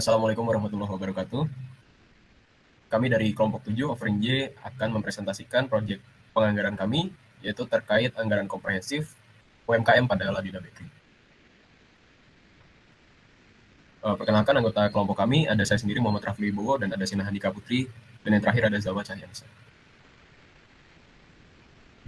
Assalamualaikum warahmatullahi wabarakatuh. Kami dari kelompok 7 Offering J akan mempresentasikan proyek penganggaran kami, yaitu terkait anggaran komprehensif UMKM pada Ladida Bakery. Perkenalkan anggota kelompok kami, ada saya sendiri Muhammad Rafli Wibowo dan ada Sina Handika Putri, dan yang terakhir ada Zawa Cahyanisa.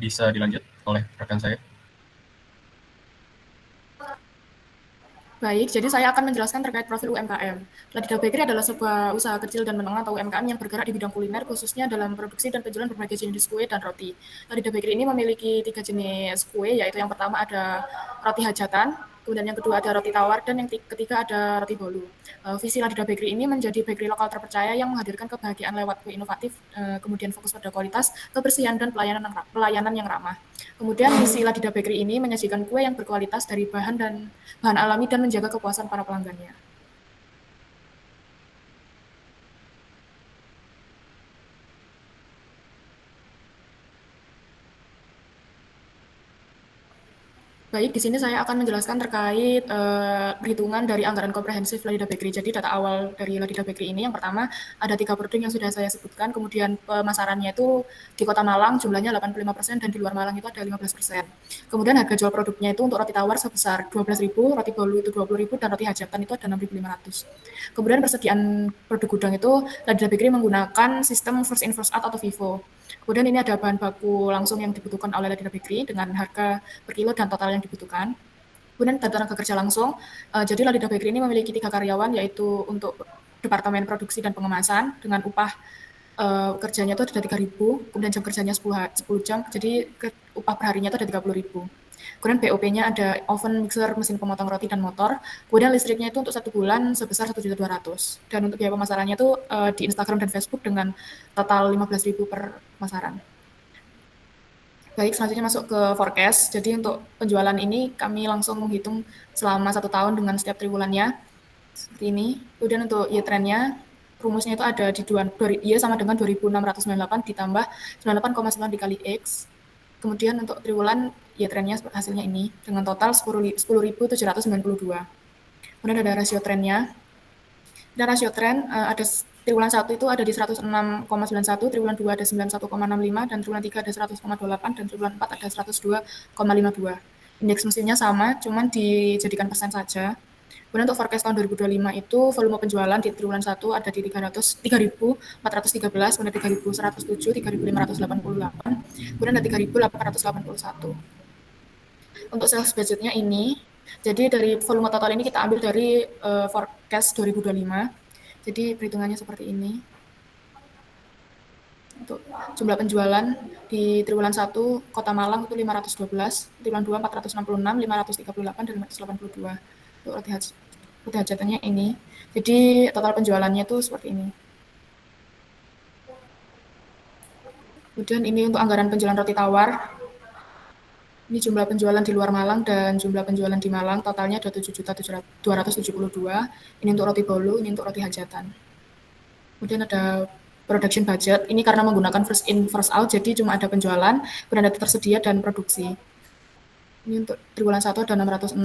Bisa dilanjut oleh rekan saya. Baik, jadi saya akan menjelaskan terkait profil UMKM. Ladida Bakery adalah sebuah usaha kecil dan menengah atau UMKM yang bergerak di bidang kuliner, khususnya dalam produksi dan penjualan berbagai jenis kue dan roti. Ladida Bakery ini memiliki 3 jenis kue, yaitu yang pertama ada roti hajatan, kemudian yang kedua ada roti tawar, dan yang ketiga ada roti bolu. Visi Ladida Bakery ini menjadi bakery lokal terpercaya yang menghadirkan kebahagiaan lewat kue inovatif, kemudian fokus pada kualitas, kebersihan, dan pelayanan yang ramah. Kemudian misi Ladida Bakery ini menyajikan kue yang berkualitas dari bahan alami dan menjaga kepuasan para pelanggannya. Baik, di sini saya akan menjelaskan terkait perhitungan dari anggaran komprehensif Ladida Bakery. Jadi data awal dari Ladida Bakery ini yang pertama ada 3 produk yang sudah saya sebutkan, kemudian pemasarannya itu di Kota Malang jumlahnya 85% dan di luar Malang itu ada 15%. Kemudian harga jual produknya itu untuk roti tawar sebesar 12.000, roti bolu itu 20.000 dan roti hajatan itu ada 6.500. Kemudian persediaan produk gudang itu Ladida Bakery menggunakan sistem first in first out atau FIFO. Kemudian ini ada bahan baku langsung yang dibutuhkan oleh Ladida Bakery dengan harga per kilo dan total yang dibutuhkan. Kemudian tenaga kerja langsung. Jadi Ladida Bakery ini memiliki 3 karyawan, yaitu untuk Departemen Produksi dan Pengemasan dengan upah kerjanya itu ada 3.000, kemudian jam kerjanya 10 jam, jadi upah per harinya itu ada 30.000. Kemudian BOP-nya ada oven, mixer, mesin pemotong roti, dan motor. Kemudian listriknya itu untuk 1 bulan sebesar 1.200.000. Dan untuk biaya pemasarannya itu di Instagram dan Facebook dengan total 15.000 per pemasaran. Baik, selanjutnya masuk ke forecast. Jadi untuk penjualan ini kami langsung menghitung selama 1 tahun dengan setiap triwulannya. Seperti ini. Kemudian untuk year trend-nya, rumusnya itu ada di Y sama dengan 2.698 ditambah 98,9 dikali X. Kemudian untuk triwulan, ya trennya hasilnya ini, dengan total 10.792. Kemudian ada rasio trennya. Dan rasio tren ada triwulan 1 itu ada di 106,91, triwulan 2 ada 91,65, dan triwulan 3 ada 100,28, dan triwulan 4 ada 102,52. Indeks mesinnya sama, cuman dijadikan persen saja. Kemudian untuk forecast tahun 2025 itu volume penjualan di triwulan 1 ada di 3.413, kemudian 3.107, 3.588, kemudian ada 3.881. Untuk sales budgetnya ini, jadi dari volume total ini kita ambil dari forecast 2025. Jadi perhitungannya seperti ini. Untuk jumlah penjualan di triwulan 1 Kota Malang itu 512, triwulan 2 466, 538, dan 582. Untuk roti hajatannya ini. Jadi total penjualannya itu seperti ini. Kemudian ini untuk anggaran penjualan roti tawar. Ini jumlah penjualan di luar Malang dan jumlah penjualan di Malang totalnya ada 7.272. Ini untuk roti bolu, ini untuk roti hajatan. Kemudian ada production budget. Ini karena menggunakan first in first out, jadi cuma ada penjualan, kemudian ada tersedia dan produksi. Ini untuk triwulan 1 ada 606,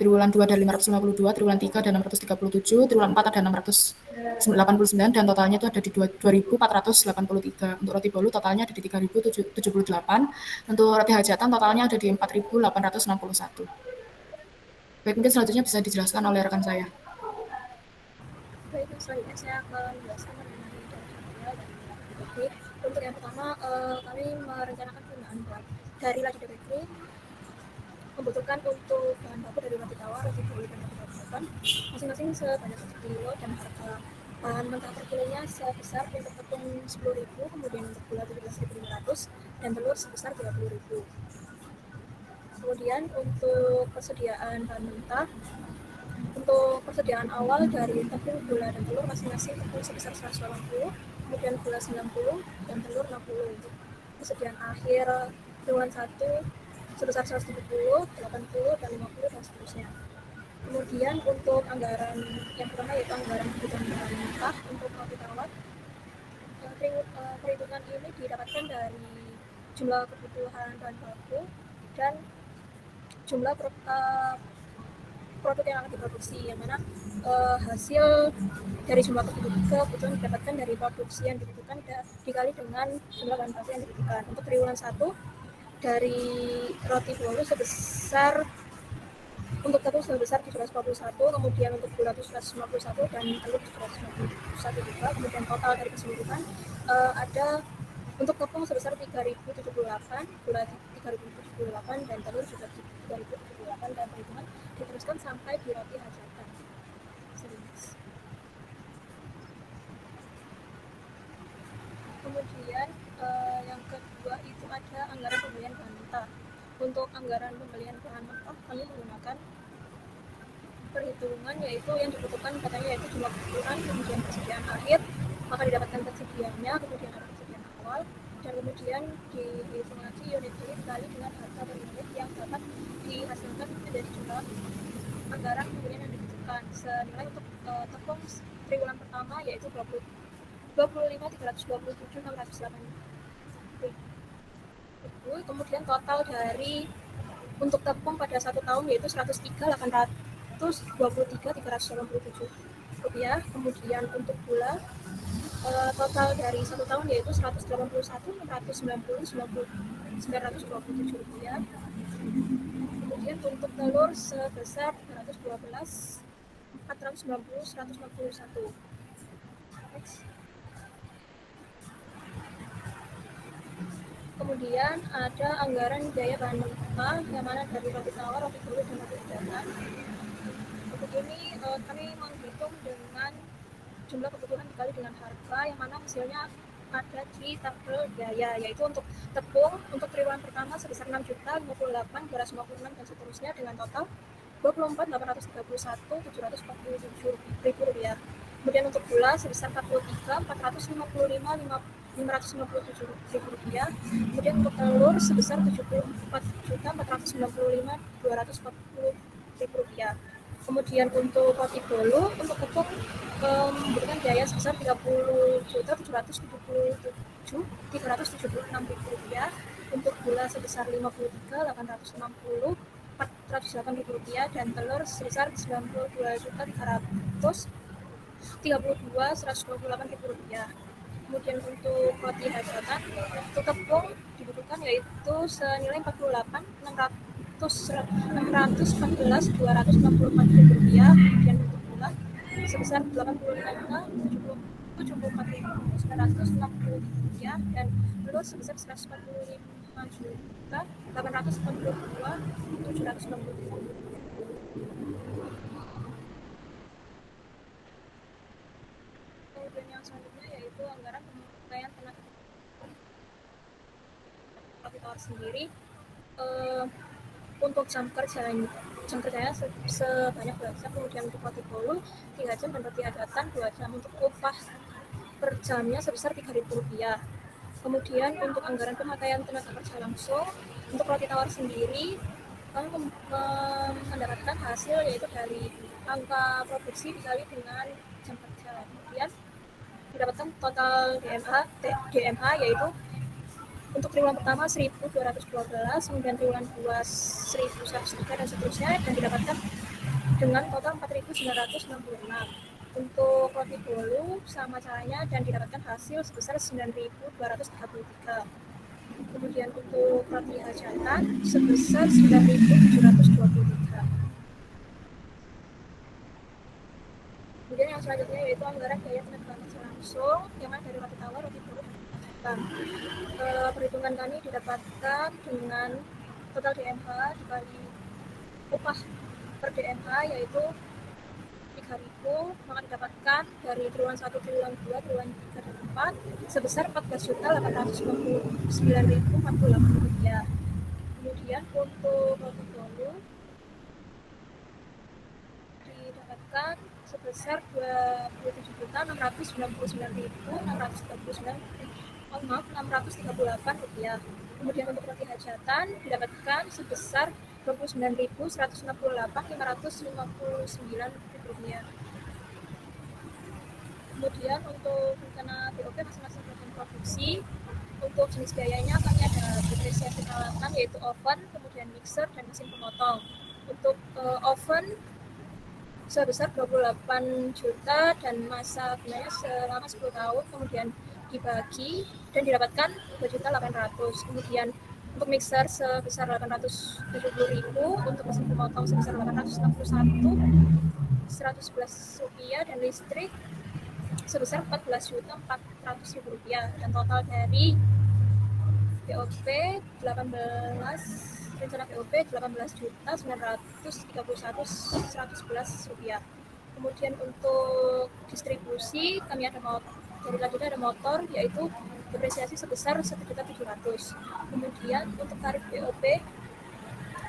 triwulan 2 ada 552, triwulan 3 ada 637, triwulan 4 ada 689, dan totalnya itu ada di 2.483. Untuk roti bolu totalnya ada di 3.078. Untuk roti hajatan totalnya ada di 4.861. Baik, mungkin selanjutnya bisa dijelaskan oleh rekan saya. Baik, selanjutnya saya akan menjelaskan mengenai dana material dan Bakery. Untuk yang pertama, kami merencanakan penggunaan dari Ladida Bakery membutuhkan untuk bahan baku dari roti tawar, roti bolu, dan roti hajatan masing-masing sebanyak 1 kilo, dan harga bahan mentah per kilonya sebesar untuk tepung 10.000, kemudian untuk gula 17.500, dan telur sebesar 30.000. Kemudian untuk persediaan bahan mentah, untuk persediaan awal dari tepung, gula, dan telur masing-masing tepung sebesar 180, kemudian gula 90, dan telur 60. Untuk persediaan akhir triwulan 1 sebesar 170, 80, dan 50, dan seterusnya. Kemudian untuk anggaran yang pertama yaitu anggaran kebutuhan bahan mentah untuk roti tawar. Perhitungan ini didapatkan dari jumlah kebutuhan bahan baku dan jumlah produk yang akan diproduksi, yang mana hasil dari jumlah kebutuhan didapatkan dari produksi yang dibutuhkan dikali dengan jumlah bahan baku yang dibutuhkan. Untuk triwulan 1 dari roti bolu sebesar untuk tepung sebesar 741, kemudian untuk gula 751 dan telur 751 juga. Kemudian total dari keseluruhan ada untuk tepung sebesar 3078, gula 3078 dan telur juga 3078 dan perhitungan diteruskan sampai di roti hajatan. Kemudian yang kedua itu ada anggaran pembelian bahan mentah. Untuk anggaran pembelian bahan mentah kami menggunakan perhitungan yaitu yang dibutuhkan katanya yaitu jumlah kebutuhan, kemudian persediaan akhir, maka didapatkan tersediaannya, kemudian ada persediaan awal, dan kemudian dihitung lagi unit ini dikali dengan harga per unit yang dapat dihasilkan dari jumlah anggaran pembelian yang dibutuhkan. Senilai untuk tepung triwulan pertama yaitu 25.327.608. Kemudian total dari untuk tepung pada 1 tahun yaitu 103.823.387 rupiah. Kemudian untuk gula total dari 1 tahun yaitu 181.690.927 rupiah. Kemudian untuk telur sebesar 312.490.161. Kemudian ada anggaran biaya bahan mentah yang mana dari roti tawar, roti bolu, dan roti hajatan. Untuk ini kami menghitung dengan jumlah kebutuhan dikali dengan harga yang mana hasilnya ada di tabel biaya, yaitu untuk tepung untuk triwulan pertama sebesar 6.058.256 dan seterusnya dengan total 24.831.747 rupiah. Kemudian untuk gula sebesar 43.455.597 rupiah. Kemudian untuk telur sebesar 74.495.240 rupiah. Kemudian untuk roti bolu untuk tepung memberikan biaya sebesar 30.777.376 rupiah. Untuk gula sebesar 53.860.408 rupiah dan telur sebesar 92.332.128 rupiah. Kemudian untuk roti hajatan untuk tepung dibutuhkan yaitu senilai 48.614.264 rupiah. Kemudian untuk gula sebesar 85.074.960 rupiah dan telur sebesar 145.882.760. Kemudian yang selanjutnya yaitu anggaran pemakaian tenaga roti tawar sendiri. Untuk jam kerjanya sebanyak 2 jam, kemudian untuk roti bolu 3 jam dan roti hajatan 2 jam. Untuk upah per jamnya sebesar Rp3.000. Kemudian untuk anggaran pemakaian tenaga kerja langsung untuk roti tawar sendiri kami mendapatkan hasil yaitu dari angka produksi dikali dengan jam kerja. Kemudian mendapatkan total DMH yaitu untuk triwulan pertama 1.212, kemudian triwulan 2 1.103 dan seterusnya, dan didapatkan dengan total 4.966. Untuk roti bolu sama caranya dan didapatkan hasil sebesar 9.233. Kemudian untuk roti hajatan sebesar 9.723. Kemudian yang selanjutnya yaitu anggaran biaya tenaga kerja langsung yang mana dari roti tawar, roti bolu. Perhitungan kami didapatkan dengan total DMH dikali upah per DMH yaitu 3.000, maka didapatkan dari triwulan 1, triwulan 2, triwulan 3, dan 4 sebesar 14.899.048 rupiah. Kemudian untuk roti bolu didapatkan sebesar 27.699.638 rupiah. Kemudian untuk roti hajatan didapatkan sebesar 29.168.559 rupiah. Kemudian untuk rencana BOP masing-masing program produksi untuk jenis biayanya kami ada depresiasi peralatan yaitu oven, kemudian mixer dan mesin pemotong. Untuk oven sebesar 28 juta dan masa gunanya selama 10 tahun, kemudian dibagi dan didapatkan 2.800.000. Kemudian untuk mixer sebesar 870.000, untuk mesin pemotong sebesar 861, 111 rupiah, dan listrik sebesar 14.400.000 rupiah. Dan total dari BOP 18, rencana BOP 18.931.111 rupiah. Kemudian untuk distribusi kami ada dari Ladida ada motor, yaitu depresiasi sebesar 1.700.000. Kemudian untuk tarif BOP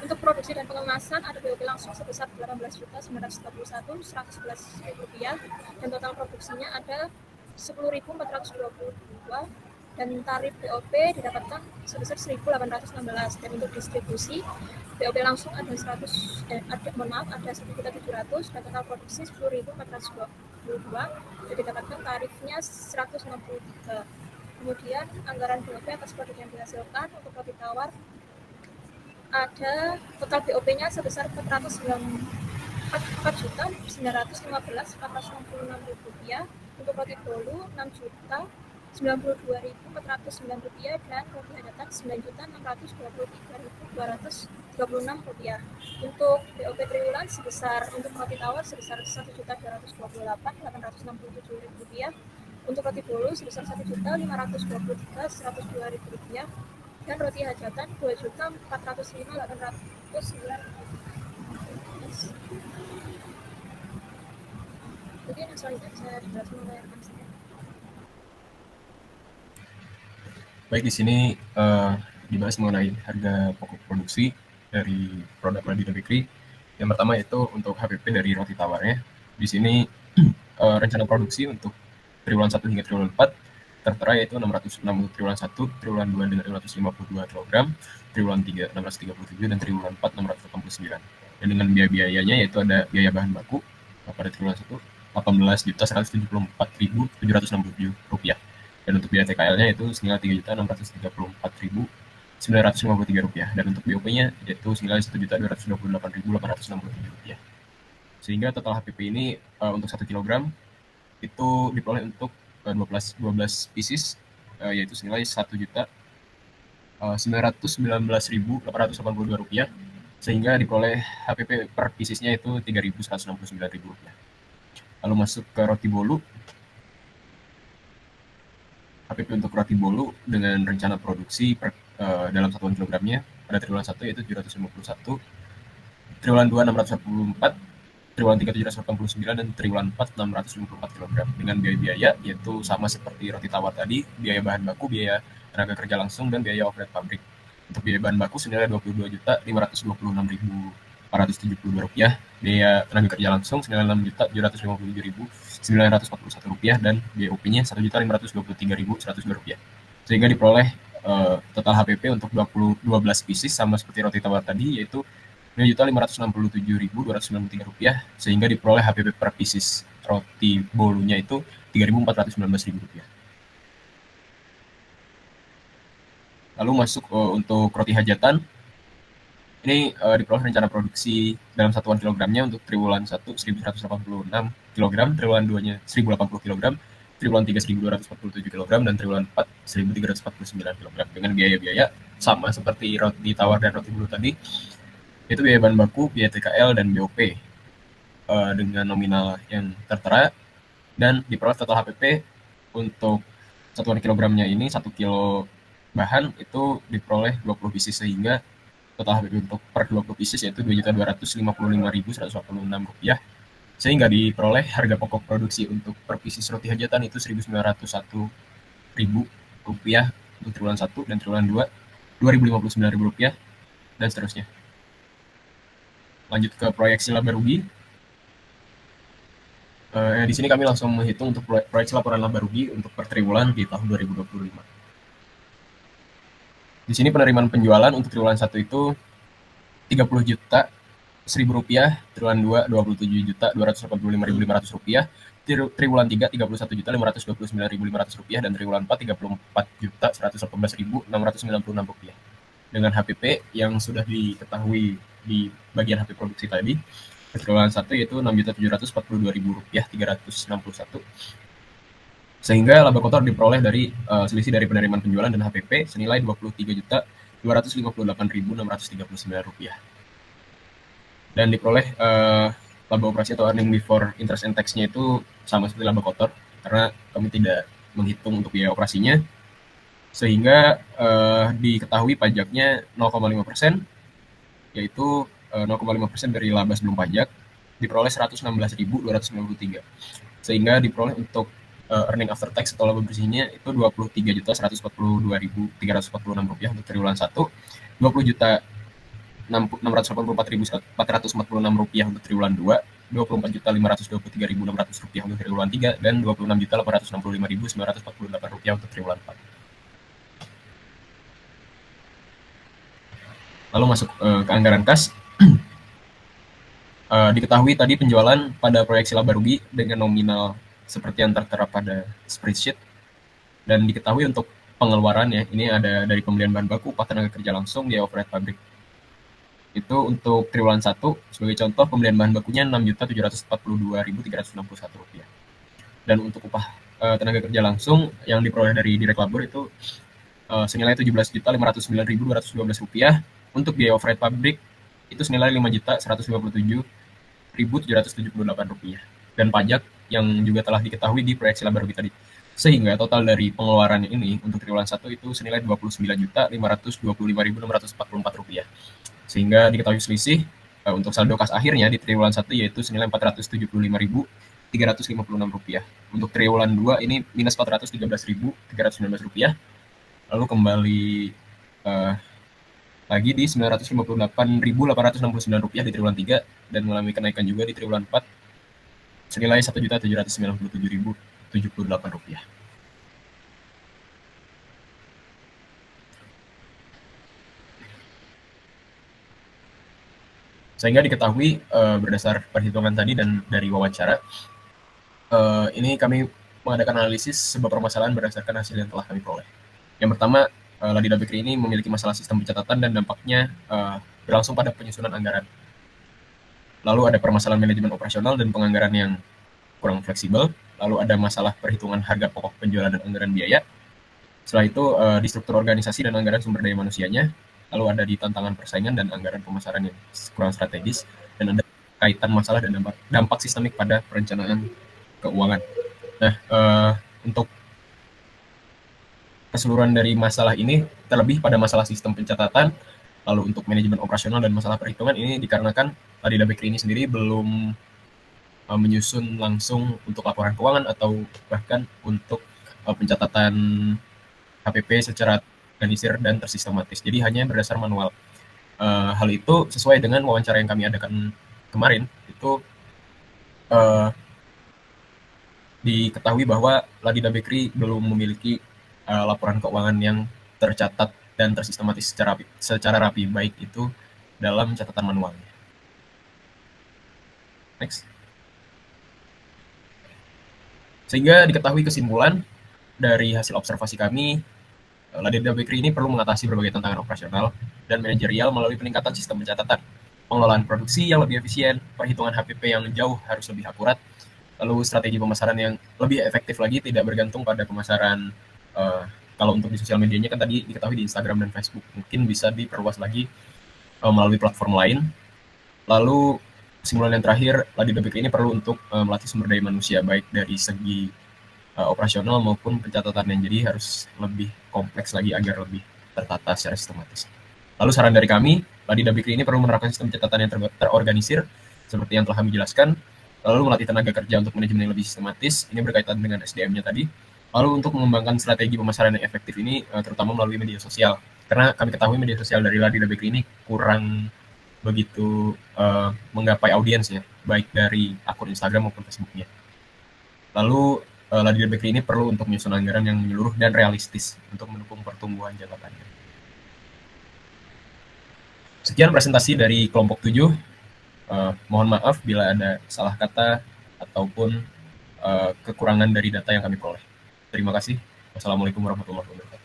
untuk produksi dan pengemasan ada BOP langsung sebesar 18.931.111 rupiah, dan total produksinya ada 10.422, dan tarif BOP didapatkan sebesar 1.816. Dan untuk distribusi BOP langsung ada 100 ada 1.700.000, dan total produksi 10.422, dan didapatkan tarifnya 163. Kemudian anggaran BOP atas produk yang dihasilkan untuk roti tawar ada total BOP-nya sebesar 4.915.466 rupiah, untuk roti bolu 6.092.409 rupiah, dan roti hajatan 9.623.236 rupiah. Untuk BOP triwulan sebesar untuk roti tawar sebesar 1.228.867 rupiah, untuk roti bolu sebesar 1.523.102 rupiah, dan roti hajatan 2.405.809. Mungkin yang selanjutnya bisa dijelaskan oleh rekan saya. Baik, di sini dibahas mengenai harga pokok produksi dari produk Ladida Bakery. Yang pertama itu untuk HPP dari roti tawarnya. Di sini rencana produksi untuk triwulan 1 hingga triwulan 4 tertera yaitu 660 triwulan 1, triwulan 2 dengan 552 kg, triwulan 3 637, dan triwulan 4 689. Dan dengan biaya-biayanya yaitu ada biaya bahan baku pada triwulan 1 18.174.767 rupiah. Dan untuk biaya TKL-nya itu senilai 3.634.953 rupiah. Dan untuk BOP-nya yaitu senilai 1.228.867 rupiah. Sehingga total HPP ini untuk 1 kg itu diperoleh untuk 12 pieces, yaitu senilai 1.919.882 rupiah, sehingga diperoleh HPP per piecesnya itu 3.169.000 rupiah. Lalu masuk ke roti bolu. HPP untuk roti bolu dengan rencana produksi dalam satuan kilogramnya pada triwulan 1 yaitu 751, triwulan 2 644, triwulan 3 789, dan triwulan 4 654 kg. Dengan biaya-biaya yaitu sama seperti roti tawar tadi, biaya bahan baku, biaya tenaga kerja langsung, dan biaya overhead pabrik. Untuk biaya bahan baku senilai 22.526.472 rupiah, biaya tenaga kerja langsung senilai 6.757.941 rupiah, dan BOP-nya 1.523.102 rupiah. Sehingga diperoleh total HPP untuk 12 pieces sama seperti roti tawar tadi yaitu 5.567.293 rupiah, sehingga diperoleh HPP per pieces roti bolunya itu 3.419.000 rupiah. Lalu masuk untuk roti hajatan. Ini diperoleh rencana produksi dalam satuan kilogramnya untuk triwulan 1 1.186 kg, triwulan 2-nya 1.080 kg, triwulan 3 1.247 kg, dan triwulan 4 1.349 kg. Dengan biaya-biaya sama seperti roti tawar dan roti bolu tadi, itu biaya bahan baku, biaya TKL, dan BOP dengan nominal yang tertera, dan diperoleh total HPP untuk satuan kilogramnya ini 1 kilo bahan itu diperoleh 20 pieces, sehingga total HPP untuk per 20 pieces yaitu 2.255.146 rupiah, sehingga diperoleh harga pokok produksi untuk per pieces roti hajatan itu 1.901.000 rupiah untuk triwulan 1, dan triwulan 2 2.059.000 rupiah, dan seterusnya. Lanjut ke proyeksi laba rugi. Di sini kami langsung menghitung untuk proyeksi laporan laba rugi untuk per triwulan di tahun 2025. Di sini penerimaan penjualan untuk triwulan 1 itu 30 juta 1.000 rupiah, triwulan 2 27.285.500 rupiah, triwulan 3 31.529.500 rupiah, dan triwulan 4 34.118.696 rupiah. Dengan HPP yang sudah diketahui di bagian HP produksi tadi, triwulan 1 yaitu Rp6.742.361. Sehingga laba kotor diperoleh dari selisih dari penerimaan penjualan dan HPP senilai Rp23.258.639. Dan diperoleh laba operasi atau earning before interest and tax-nya itu sama seperti laba kotor, karena kami tidak menghitung untuk biaya operasinya, sehingga diketahui pajaknya 0,5%, yaitu 0,5% dari laba sebelum pajak, diperoleh Rp116.293, sehingga diperoleh untuk earning after tax atau laba bersihnya itu Rp23.142.346 untuk triwulan 1, Rp20.684.446 untuk triwulan 2, Rp24.523.600 untuk triwulan 3, dan Rp26.865.948 untuk triwulan 4. Lalu masuk ke anggaran kas. Diketahui tadi penjualan pada proyeksi laba rugi dengan nominal seperti yang tertera pada spreadsheet, dan diketahui untuk pengeluarannya ini ada dari pembelian bahan baku, upah tenaga kerja langsung, biaya overhead pabrik. Itu untuk triwulan 1 sebagai contoh, pembelian bahan bakunya Rp6.742.361, dan untuk upah tenaga kerja langsung yang diperoleh dari direct labor itu senilai Rp17.509.212. Untuk biaya overhead pabrik itu senilai Rp5.157.778, dan pajak yang juga telah diketahui di proyeksi laba rugi tadi. Sehingga total dari pengeluaran ini untuk triwulan 1 itu senilai Rp29.525.644. Sehingga diketahui selisih untuk saldo kas akhirnya di triwulan 1 yaitu senilai Rp475.356. Untuk triwulan 2 ini minus Rp413.319. Lalu kembali lagi di Rp958.869 di triwulan 3, dan mengalami kenaikan juga di triwulan 4 senilai Rp1.797.078. Sehingga diketahui berdasar perhitungan tadi dan dari wawancara, ini kami mengadakan analisis sebuah permasalahan berdasarkan hasil yang telah kami peroleh. Yang pertama, Ladida Bakery ini memiliki masalah sistem pencatatan dan dampaknya berlangsung pada penyusunan anggaran. Lalu ada permasalahan manajemen operasional dan penganggaran yang kurang fleksibel. Lalu ada masalah perhitungan harga pokok penjualan dan anggaran biaya. Setelah itu di struktur organisasi dan anggaran sumber daya manusianya. Lalu ada di tantangan persaingan dan anggaran pemasaran yang kurang strategis. Dan ada kaitan masalah dan dampak sistemik pada perencanaan keuangan. Nah, untuk keseluruhan dari masalah ini, terlebih pada masalah sistem pencatatan, lalu untuk manajemen operasional dan masalah perhitungan, ini dikarenakan Ladida Bakery ini sendiri belum menyusun langsung untuk laporan keuangan atau bahkan untuk pencatatan HPP secara organisir dan tersistematis. Jadi hanya berdasar manual. Hal itu sesuai dengan wawancara yang kami adakan kemarin. Itu diketahui bahwa Ladida Bakery belum memiliki laporan keuangan yang tercatat dan tersistematis secara rapi, baik itu dalam catatan manualnya. Next. Sehingga diketahui kesimpulan dari hasil observasi kami, Ladida Bakery ini perlu mengatasi berbagai tantangan operasional dan manajerial melalui peningkatan sistem pencatatan, pengelolaan produksi yang lebih efisien, perhitungan HPP yang jauh harus lebih akurat, lalu strategi pemasaran yang lebih efektif lagi, tidak bergantung pada pemasaran. Kalau untuk di sosial medianya kan tadi diketahui di Instagram dan Facebook, mungkin bisa diperluas lagi melalui platform lain. Lalu kesimpulan yang terakhir, Ladida Bakery ini perlu untuk melatih sumber daya manusia, baik dari segi operasional maupun pencatatannya, jadi harus lebih kompleks lagi agar lebih tertata secara sistematis. Lalu saran dari kami, Ladida Bakery ini perlu menerapkan sistem pencatatan yang terorganisir seperti yang telah kami jelaskan, lalu melatih tenaga kerja untuk manajemen yang lebih sistematis, ini berkaitan dengan SDM-nya tadi. Lalu untuk mengembangkan strategi pemasaran yang efektif ini terutama melalui media sosial, karena kami ketahui media sosial dari Ladida Bakery ini kurang begitu menggapai audiens ya, baik dari akun Instagram maupun Facebook-nya. Lalu Ladida Bakery ini perlu untuk menyusun anggaran yang menyeluruh dan realistis untuk mendukung pertumbuhan jangka panjang. Sekian presentasi dari kelompok 7. Mohon maaf bila ada salah kata ataupun kekurangan dari data yang kami peroleh. Terima kasih. Wassalamualaikum warahmatullahi wabarakatuh.